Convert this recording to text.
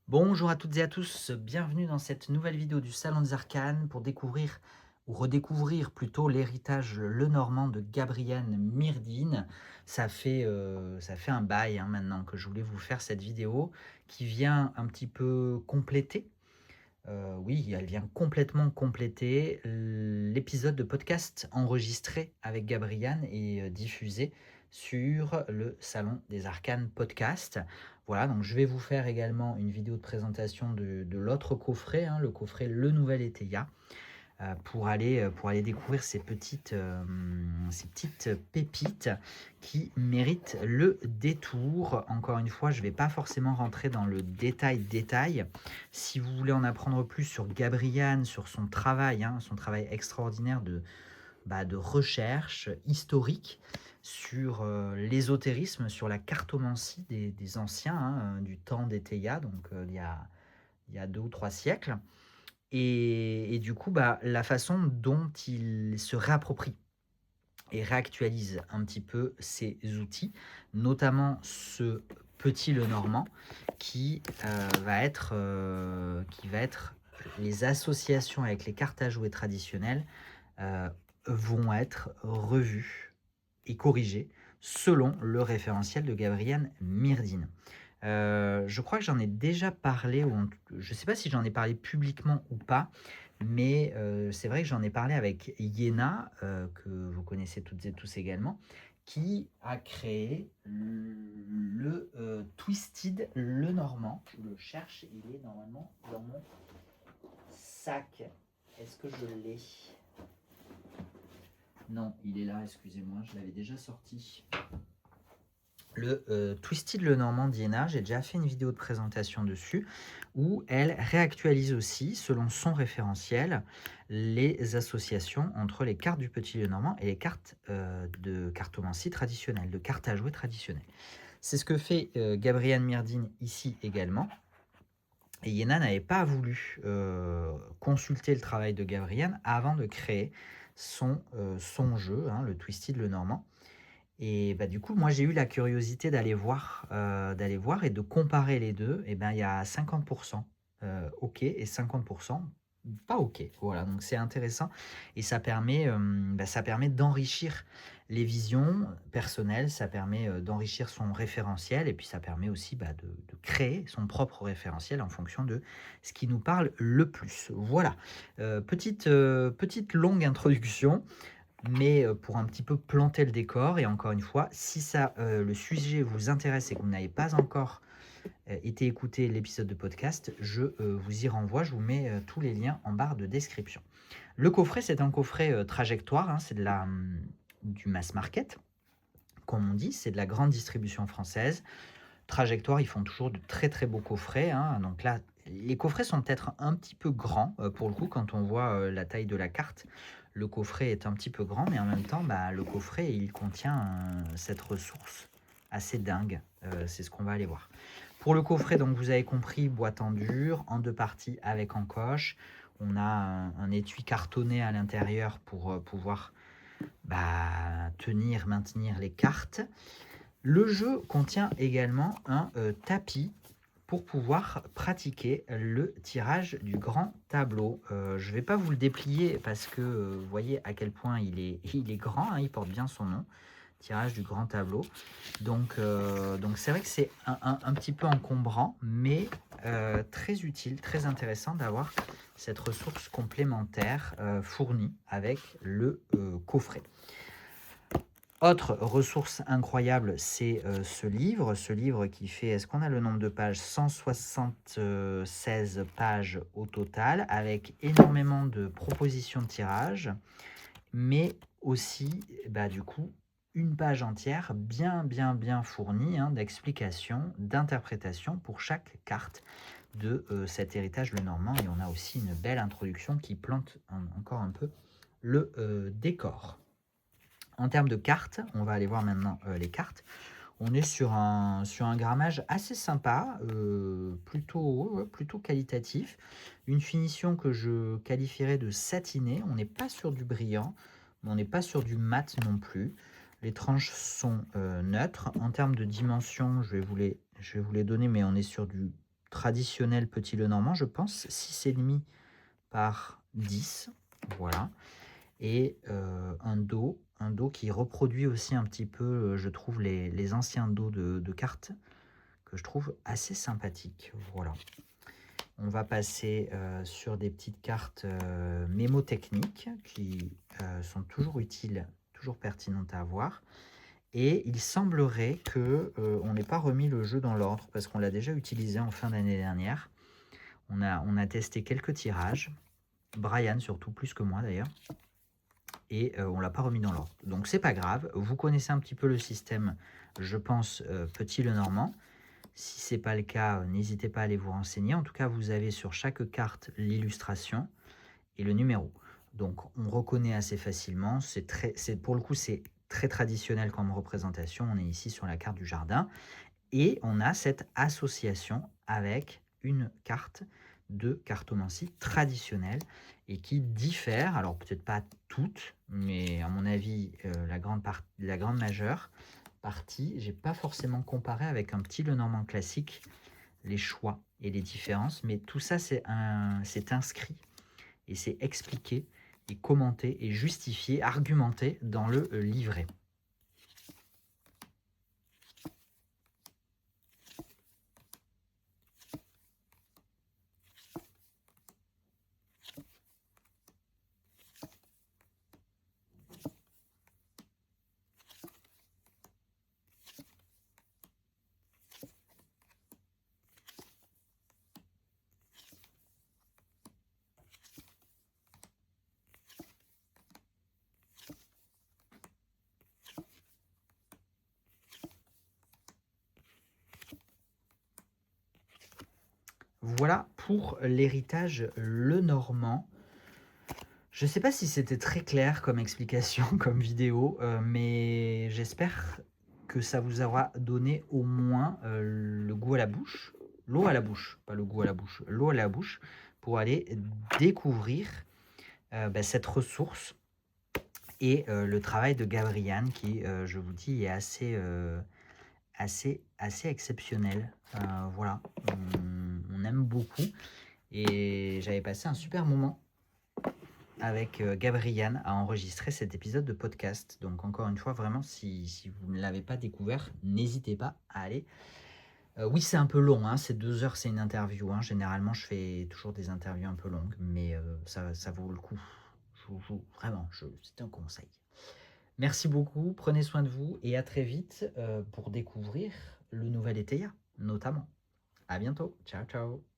Bonjour à toutes et à tous, bienvenue dans cette nouvelle vidéo du Salon des Arcanes pour découvrir ou redécouvrir plutôt l'héritage Lenormand de Gabrielle Myrdine. Ça fait un bail maintenant que je voulais vous faire cette vidéo qui vient un petit peu compléter. Oui, elle vient complètement compléter l'épisode de podcast enregistré avec Gabriane et diffusé sur le Salon des Arcanes podcast. Voilà, donc je vais vous faire également une vidéo de présentation de l'autre coffret, le coffret Le Nouvel Eteia, pour aller découvrir ces petites pépites qui méritent le détour. Encore une fois, je ne vais pas forcément rentrer dans le détail. Si vous voulez en apprendre plus sur Gabriane, sur son travail extraordinaire de recherche historique sur l'ésotérisme, sur la cartomancie des anciens, du temps d'Eteia, donc il y a 2 ou 3 siècles. Et du coup, la façon dont il se réapproprie et réactualise un petit peu ses outils, notamment ce petit Lenormand qui va être les associations avec les cartes à jouer traditionnelles euh, vont être revues et corrigées selon le référentiel de Gabrielle Myrdine. Je crois que j'en ai déjà parlé, je ne sais pas si j'en ai parlé publiquement ou pas, mais c'est vrai que j'en ai parlé avec Yéna, que vous connaissez toutes et tous également, qui a créé le Twisted Lenormand. Je le cherche, il est normalement dans mon sac. Est-ce que je l'ai? Non, il est là, excusez-moi, je l'avais déjà sorti. Le Twisted Lenormand d'Iéna, j'ai déjà fait une vidéo de présentation dessus, où elle réactualise aussi, selon son référentiel, les associations entre les cartes du petit Lenormand et les cartes de cartomancie traditionnelle, de cartes à jouer traditionnelles. C'est ce que fait Gabrielle Myrdine ici également. Et Iéna n'avait pas voulu consulter le travail de Gabrielle avant de créer son jeu, le Twisted Lenormand. Et du coup, moi, j'ai eu la curiosité d'aller voir et de comparer les deux. Et il y a 50% OK et 50% pas OK. Voilà, donc c'est intéressant et ça permet d'enrichir les visions personnelles, ça permet d'enrichir son référentiel et puis ça permet aussi de créer son propre référentiel en fonction de ce qui nous parle le plus. Voilà, petite longue introduction mais pour un petit peu planter le décor. Et encore une fois, si le sujet vous intéresse et que vous n'avez pas encore été écouter l'épisode de podcast, je vous y renvoie. Je vous mets tous les liens en barre de description. Le coffret, c'est un coffret trajectoire, c'est du mass market, comme on dit, c'est de la grande distribution française. Trajectoire, ils font toujours de très très beaux coffrets, donc là, les coffrets sont peut-être un petit peu grands pour le coup quand on voit la taille de la carte. Le coffret est un petit peu grand, mais en même temps, le coffret, il contient cette ressource assez dingue. C'est ce qu'on va aller voir. Pour le coffret, donc vous avez compris, boîte en dur, en 2 parties avec encoche. On a un étui cartonné à l'intérieur pour pouvoir maintenir les cartes. Le jeu contient également un tapis pour pouvoir pratiquer le tirage du grand tableau. Je ne vais pas vous le déplier parce que vous voyez à quel point il est grand, il porte bien son nom. Tirage du grand tableau. Donc c'est vrai que c'est un petit peu encombrant, mais très utile, très intéressant d'avoir cette ressource complémentaire fournie avec le coffret. Autre ressource incroyable, c'est ce livre qui fait, est-ce qu'on a le nombre de pages? 176 pages au total, avec énormément de propositions de tirage, mais aussi, du coup, une page entière bien fournie d'explications, d'interprétations pour chaque carte de cet héritage Lenormand. Et on a aussi une belle introduction qui plante encore un peu le décor. En termes de cartes, on va aller voir maintenant les cartes. On est sur un grammage assez sympa, plutôt qualitatif. Une finition que je qualifierais de satinée. On n'est pas sur du brillant, mais on n'est pas sur du mat non plus. Les tranches sont neutres. En termes de dimension, je vais vous les donner, mais on est sur du traditionnel petit Lenormand, je pense, 6,5 par 10, voilà. Et un dos qui reproduit aussi un petit peu, je trouve, les anciens dos de cartes, que je trouve assez sympathiques, voilà. On va passer sur des petites cartes mémotechniques qui sont toujours utiles, toujours pertinentes à avoir. Et il semblerait que on n'ait pas remis le jeu dans l'ordre parce qu'on l'a déjà utilisé en fin d'année dernière. On a testé quelques tirages, Brian surtout, plus que moi d'ailleurs, et on l'a pas remis dans l'ordre. Donc c'est pas grave, vous connaissez un petit peu le système, je pense, petit Lenormand. Si ce n'est pas le cas, n'hésitez pas à aller vous renseigner. En tout cas, vous avez sur chaque carte l'illustration et le numéro. Donc on reconnaît assez facilement. Pour le coup, c'est très traditionnel comme représentation. On est ici sur la carte du jardin. Et on a cette association avec une carte de cartomancie traditionnelle et qui diffère, alors peut-être pas toutes, mais à mon avis, la grande majeure partie, j'ai pas forcément comparé avec un petit Lenormand classique les choix et les différences, mais tout ça c'est inscrit et c'est expliqué et commenté et justifié, argumenté dans le livret. Voilà pour l'héritage Lenormand. Je ne sais pas si c'était très clair comme explication, comme vidéo, mais j'espère que ça vous aura donné au moins le goût à la bouche, l'eau à la bouche, pas le goût à la bouche, l'eau à la bouche, pour aller découvrir cette ressource et le travail de Gabriane qui, je vous dis, est assez exceptionnel. Voilà, on aime beaucoup et j'avais passé un super moment avec Gabriane à enregistrer cet épisode de podcast. Donc encore une fois, vraiment, si vous ne l'avez pas découvert, n'hésitez pas à aller. Oui, c'est un peu long, hein, c'est 2 heures, c'est une interview. Hein. Généralement, je fais toujours des interviews un peu longues, mais ça vaut le coup. Vraiment, c'est un conseil. Merci beaucoup, prenez soin de vous et à très vite pour découvrir le nouvel Eteia, notamment. À bientôt, ciao ciao.